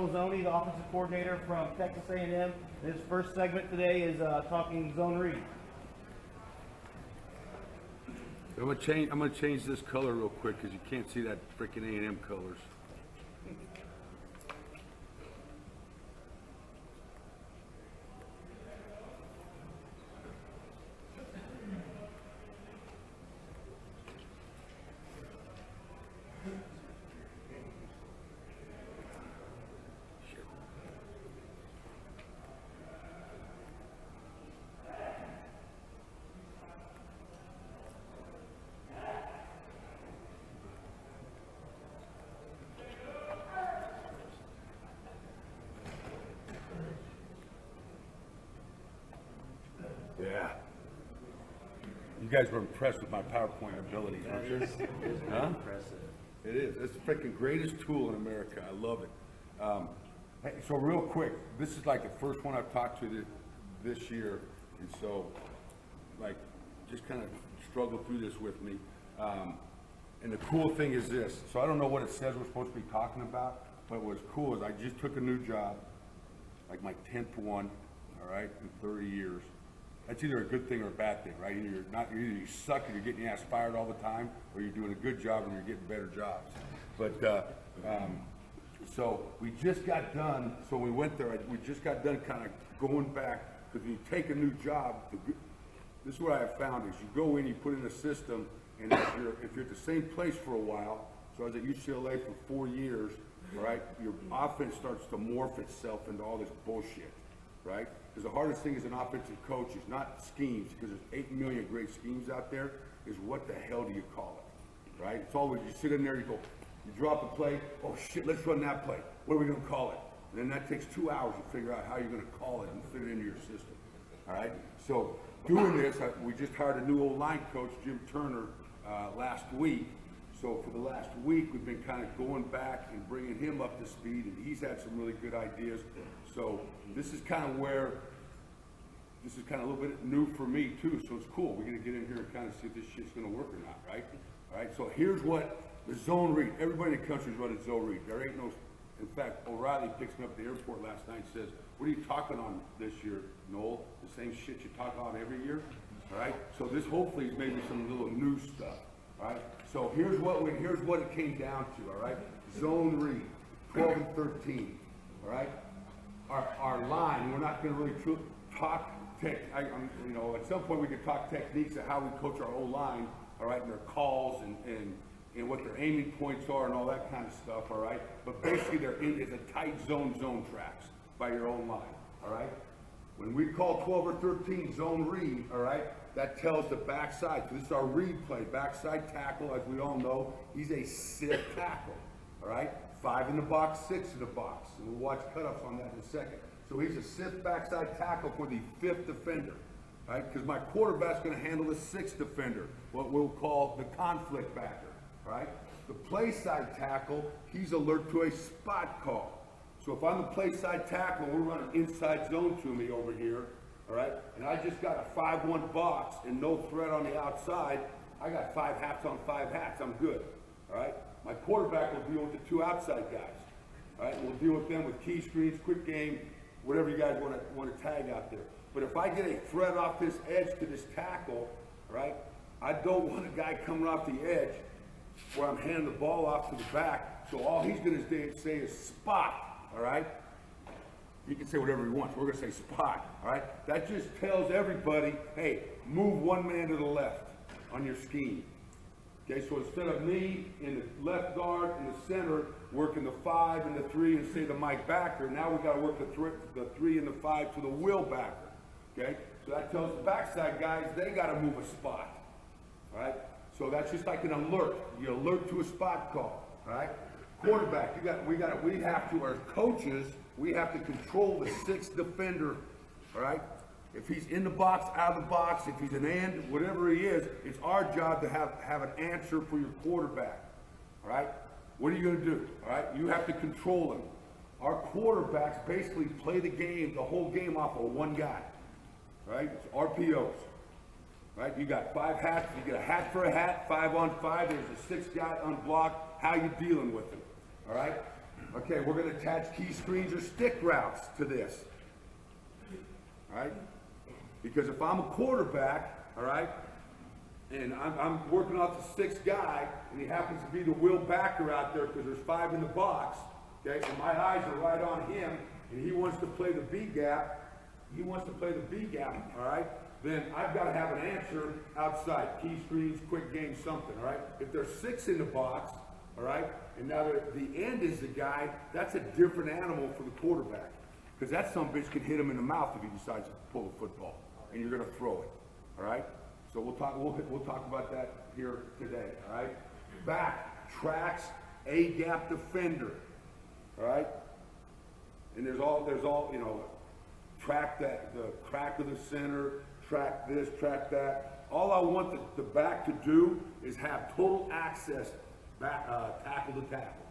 Mazzoni, the offensive coordinator from Texas A&M. His first segment today is talking zone read. I'm gonna change this color real quick because you can't see that freaking A&M colors. Yeah. You guys were impressed with my PowerPoint abilities, weren't you? Huh? Impressive. It is. It's the freaking greatest tool in America. I love it. Hey, so real quick, this is like the first one I've talked to this year, and so like just kind of struggle through this with me. And the cool thing is this. So I don't know what it says we're supposed to be talking about, but what's cool is I just took a new job, like my 10th one, all right, in 30 years. That's either a good thing or a bad thing, right? Either you suck and you're getting your ass fired all the time, or you're doing a good job and you're getting better jobs. But so we just got done. So we went there. We just got done kind of going back because when you take a new job, this is what I have found is you go in, you put in a system, and if you're at the same place for a while. So I was at UCLA for 4 years, right? Your offense starts to morph itself into all this bullshit, right? Because the hardest thing as an offensive coach is not schemes, because there's 8 million great schemes out there, is what the hell do you call it, right? It's always, you sit in there, you go, you drop a play, oh shit, let's run that play. What are we gonna call it? And then that takes 2 hours to figure out how you're gonna call it and fit it into your system, all right? So doing this, we just hired a new O-line coach, Jim Turner, last week. So for the last week, we've been kind of going back and bringing him up to speed, and he's had some really good ideas. So this is kind of a little bit new for me too, so it's cool. We're gonna get in here and kind of see if this shit's gonna work or not, right? All right, so here's what the zone read. Everybody in the country's running zone read. There ain't no, in fact, O'Reilly picks me up at the airport last night and says, what are you talking on this year, Noel? The same shit you talk on every year, all right? So this hopefully is maybe some little new stuff, all right? So here's what it came down to, all right? Zone read, 12 and 13, all right? Our line, we're not going to really talk you know, at some point we could talk techniques of how we coach our O-line, all right, and their calls and what their aiming points are and all that kind of stuff, all right? But basically it's a tight zone tracks by your own line, all right? When we call 12 or 13 zone read, all right, that tells the backside. So this is our read play, backside tackle, as we all know, he's a sit tackle, all right? 5 in the box, 6 in the box. And we'll watch cutoffs on that in a second. So he's a 6th backside tackle for the 5th defender, right? Because my quarterback's going to handle the 6th defender, what we'll call the conflict backer, right? The play side tackle, he's alert to a spot call. So if I'm the play side tackle, we're running inside zone to me over here, all right? And I just got a 5-1 box and no threat on the outside. I got 5 hats on 5 hats. I'm good, all right? My quarterback will deal with the 2 outside guys, all right? We'll deal with them with key screens, quick game, whatever you guys want to tag out there. But if I get a threat off this edge to this tackle, right, I don't want a guy coming off the edge where I'm handing the ball off to the back. So all he's going to say is spot, all right? He can say whatever he wants. We're going to say spot, all right? That just tells everybody, hey, move one man to the left on your scheme. Okay, so instead of me in the left guard in the center working the 5 and the 3 and say the Mike backer, now we got to work the 3 and the 5 to the Will backer. Okay, so that tells the backside guys they got to move a spot. All right, so that's just like an alert. You alert to a spot call. All right, quarterback, we have to, as coaches, we have to control the 6th defender. All right. If he's in the box, out of the box, if he's an end, whatever he is, it's our job to have an answer for your quarterback, all right? What are you going to do, all right? You have to control him. Our quarterbacks basically play the game, the whole game off of one guy, right? It's RPOs, right? You got 5 hats. You get a hat for a hat, 5 on 5. There's a 6th guy unblocked. How you dealing with him, all right? Okay, we're gonna attach key screens or stick routes to this. All right? Because if I'm a quarterback, all right, and I'm working off the sixth guy, and he happens to be the will backer out there because there's 5 in the box, okay, and my eyes are right on him, and he wants to play the B gap, all right, then I've got to have an answer outside, key screens, quick game, something, all right? If there's 6 in the box, all right, and now the end is the guy, that's a different animal for the quarterback, because that son of a bitch can hit him in the mouth if he decides to pull the football, and you're going to throw it, all right? So we'll talk about that here today, all right? Back, tracks, A-gap defender, all right? And there's all, you know, track that, the crack of the center, track this, track that. All I want the back to do is have total access back, tackle to tackle,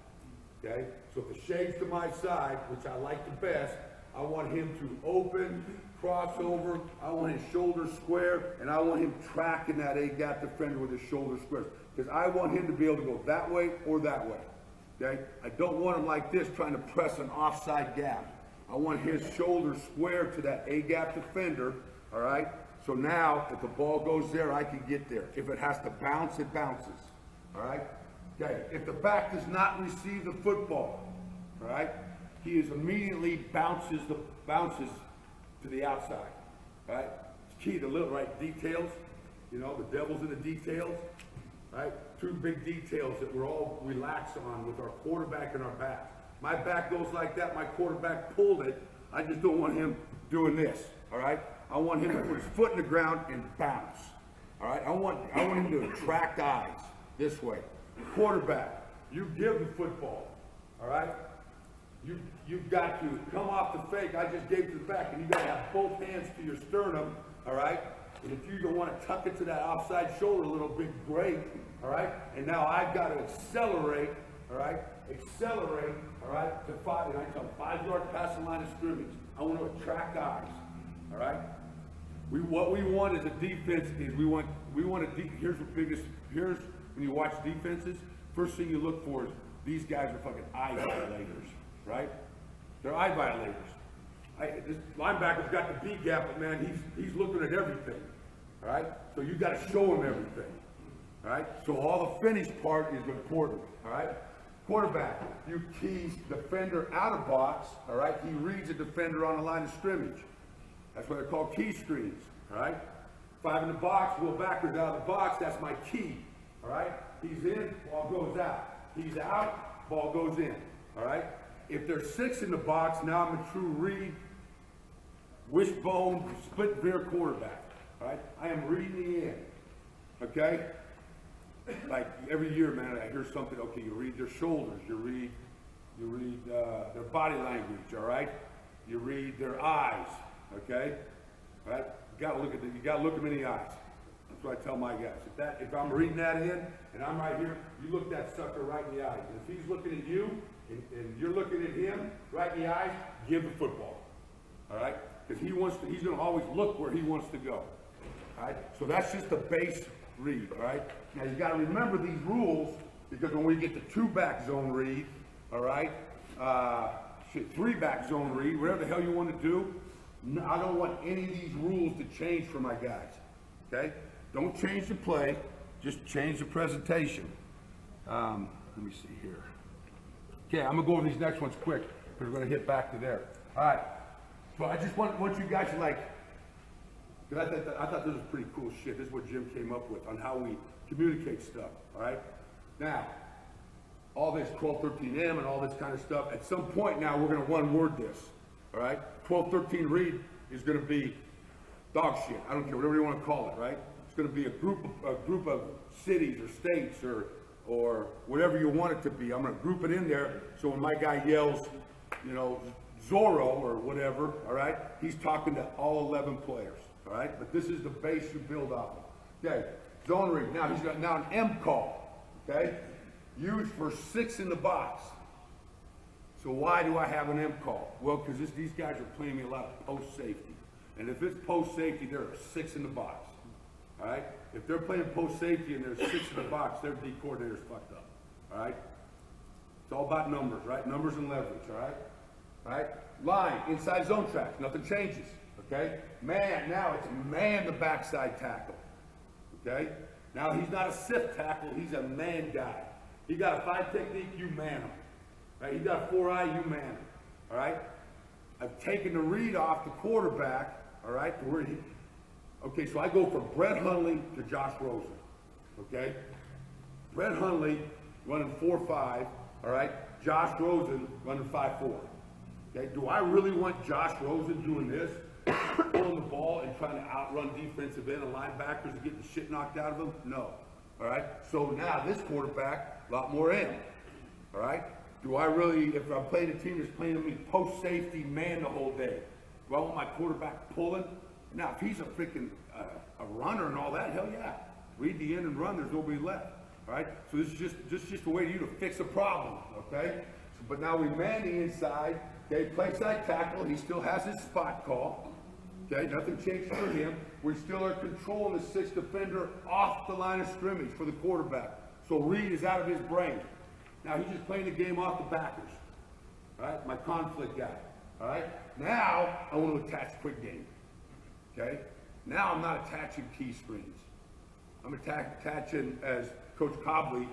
okay? So if the shade's to my side, which I like the best, I want him to open, crossover, I want his shoulders square, and I want him tracking that A-gap defender with his shoulders square. Because I want him to be able to go that way or that way, okay? I don't want him like this trying to press an offside gap. I want his shoulders square to that A-gap defender, all right? So now, if the ball goes there, I can get there. If it has to bounce, it bounces, all right? Okay, if the back does not receive the football, all right, he is immediately bounces to the outside, right? It's key to little, right, details, you know, the devil's in the details, right? 2 big details that we're all relaxed on with our quarterback and our back. My back goes like that, my quarterback pulled it, I just don't want him doing this, all right? I want him to put his foot in the ground and bounce, all right? I want him to attract eyes this way. Quarterback, you give the football, all right? You've got to come off the fake. I just gave to the back, and you got to have both hands to your sternum, all right? And if you don't want to tuck it to that offside shoulder a little bit, great, all right? And now I've got to accelerate, all right? Accelerate, all right, to 5, and I tell them 5 yards past the line of scrimmage. I want to attract eyes, all right? What we want as a defense is here's when you watch defenses, first thing you look for is these guys are fucking eye violators, right? They're eye violators. This linebacker's got the B gap, but man, he's looking at everything, all right? So you got to show him everything, all right? So all the finish part is important, all right? Quarterback, you keys defender out of box, all right? He reads a defender on the line of scrimmage. That's what they're called key screens, all right? 5 in the box, Will backwards out of the box, that's my key, all right? He's in, ball goes out. He's out, ball goes in, all right? If there's 6 in the box, now I'm a true read, wishbone, split veer quarterback, all right? I am reading the end, okay? Like every year, man, I hear something, okay, you read their shoulders, you read their body language, all right? You read their eyes, okay? All right? You gotta look them in the eyes. That's what I tell my guys. If I'm reading that in, and I'm right here, you look that sucker right in the eyes. And if he's looking at you, and you're looking at him right in the eyes, give the football. All right? Because he's gonna always look where he wants to go. All right? So that's just the base read, all right? Now you gotta remember these rules, because when we get the 2-back zone read, all right, 3-back zone read, whatever the hell you want to do, I don't want any of these rules to change for my guys, okay? Don't change the play, just change the presentation. Let me see here. Okay, I'm gonna go over these next ones quick, because we're gonna hit back to there. All right, so I just want you guys to like, because I thought this was pretty cool shit. This is what Jim came up with on how we communicate stuff, all right? Now, all this 1213M and all this kind of stuff, at some point now we're gonna one-word this, all right? 1213 read is gonna be dog shit. I don't care, whatever you wanna call it, right? It's gonna be a group of cities or states or whatever you want it to be. I'm gonna group it in there, so when my guy yells, you know, Zorro or whatever, all right? He's talking to all 11 players, all right? But this is the base you build off of. Okay, zone read. Now he's got an M call, okay? Used for 6 in the box. So why do I have an M call? Well, because these guys are playing me a lot of post safety. And if it's post safety, there are 6 in the box, all right? If they're playing post safety and there's 6 in the box, their D coordinator's fucked up, all right? It's all about numbers, right? Numbers and leverage, all right? All right? Line, inside zone tracks, nothing changes, okay? Man, now it's man the backside tackle, okay? Now he's not a sift tackle, he's a man guy. He got a 5 technique, you man him. Right? He got a 4-eye, you man him, all right? I've taken the read off the quarterback, all right? Okay, so I go from Brett Hundley to Josh Rosen, okay? Brett Hundley running 4-5, all right? Josh Rosen running 5-4. Okay, do I really want Josh Rosen doing this, pulling the ball and trying to outrun defensive end and linebackers and getting the shit knocked out of them? No. All right. So now this quarterback, a lot more in. All right. Do I really, if I'm playing a team that's playing me post safety man the whole day, do I want my quarterback pulling? Now, if he's a freaking a runner and all that, hell yeah. Read the end and run. There's nobody left. All right. So this is just a way for you to fix a problem. Okay. So, but now we man the inside. Okay, play side tackle, he still has his spot call. Okay, nothing changed for him. We still are controlling the 6th defender off the line of scrimmage for the quarterback. So Reed is out of his brain. Now he's just playing the game off the backers. All right, my conflict guy. All right, now I want to attach quick game. Okay, now I'm not attaching key screens. I'm attaching, as Coach Cobley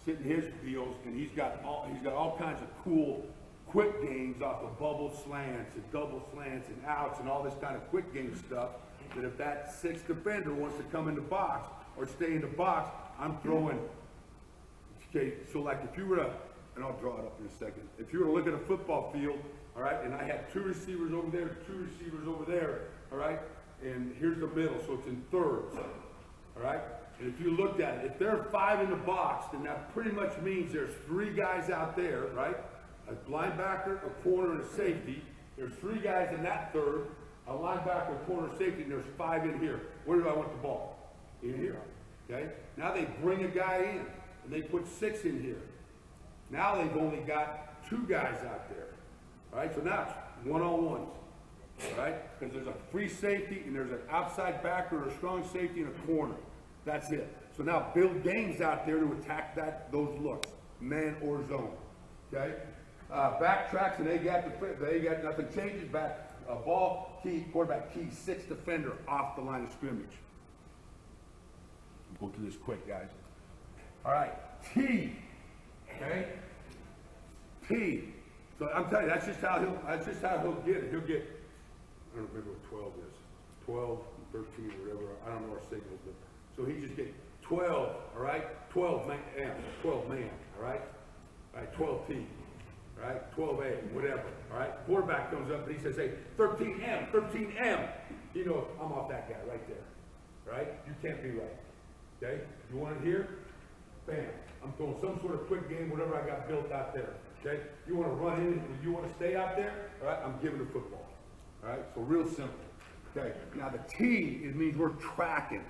sitting his deals, and he's got all kinds of cool quick games off of bubble slants and double slants and outs and all this kind of quick game stuff, that if that 6th defender wants to come in the box or stay in the box, I'm throwing. Okay, so like if you were to, and I'll draw it up in a second, if you were to look at a football field, all right, and I had 2 receivers over there, 2 receivers over there, all right, and here's the middle, so it's in thirds, all right, and if you looked at it, if there are 5 in the box, then that pretty much means there's 3 guys out there, right? A linebacker, a corner, and a safety. There's 3 guys in that third, a linebacker, a corner, safety, and there's 5 in here. Where do I want the ball? In here. Okay? Now they bring a guy in, and they put 6 in here. Now they've only got 2 guys out there. All right? So now it's one-on-ones. All right? Because there's a free safety, and there's an outside backer, or a strong safety, and a corner. That's it. So now build games out there to attack those looks, man or zone. Okay? Backtracks, and they got nothing changes. Back ball key, quarterback key, 6th defender off the line of scrimmage. Go to this quick, guys. All right, T. Okay, T. So I'm telling you, that's just how he'll get it. He'll get. I don't remember what 12 is. 12, 13, whatever. I don't know our signals, but so he just get 12. All right, 12 man. 12 man. All right. All right, 12 T. All right, 12A, whatever, all right? Quarterback comes up and he says, hey, 13M, 13M. You know, I'm off that guy right there, right? You can't be right, okay? You want it here? Bam. I'm throwing some sort of quick game, whatever I got built out there, okay? You want to run in, you want to stay out there, all right? I'm giving the football, all right? So real simple, okay? Now the T, it means we're tracking.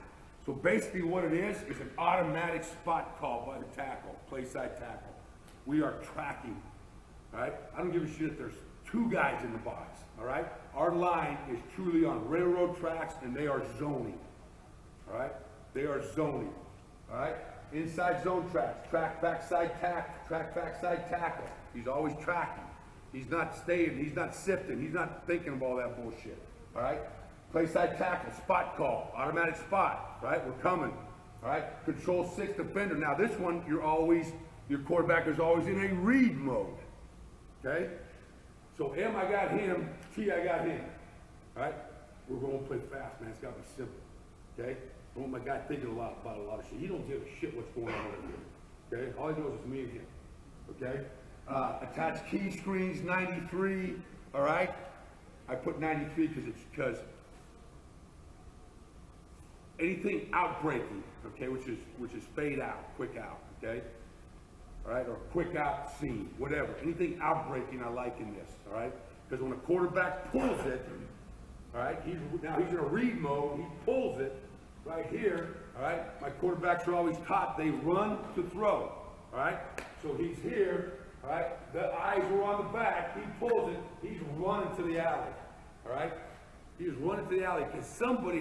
So basically what it is an automatic spot call by the tackle, play side tackle. We are tracking. All right, I don't give a shit if there's 2 guys in the box. All right, our line is truly on railroad tracks, and they are zoning. All right, they are zoning. All right, inside zone tracks, track backside tackle. He's always tracking. He's not staying. He's not sifting. He's not thinking of all that bullshit. All right, play side tackle, spot call, automatic spot. Right, we're coming. All right, control 6th defender. Now this one, your quarterback is always in a read mode. Okay? So M, I got him. T, I got him. All right? We're going to play fast, man. It's got to be simple. Okay? I want my guy thinking about a lot of shit. He don't give a shit what's going on over here. Okay? All he knows is me and him. Okay? Attach key screens, 93. All right? I put 93 because anything outbreaking, okay, which is fade out, quick out, okay? All right, or quick out seam, whatever. Anything outbreaking I like in this, all right? Because when a quarterback pulls it, all right, he's in a read mode, he pulls it right here, all right? My quarterbacks are always taught they run to throw, all right? So he's here, all right? The eyes are on the back, he pulls it, he's running to the alley, all right? He's running to the alley because somebody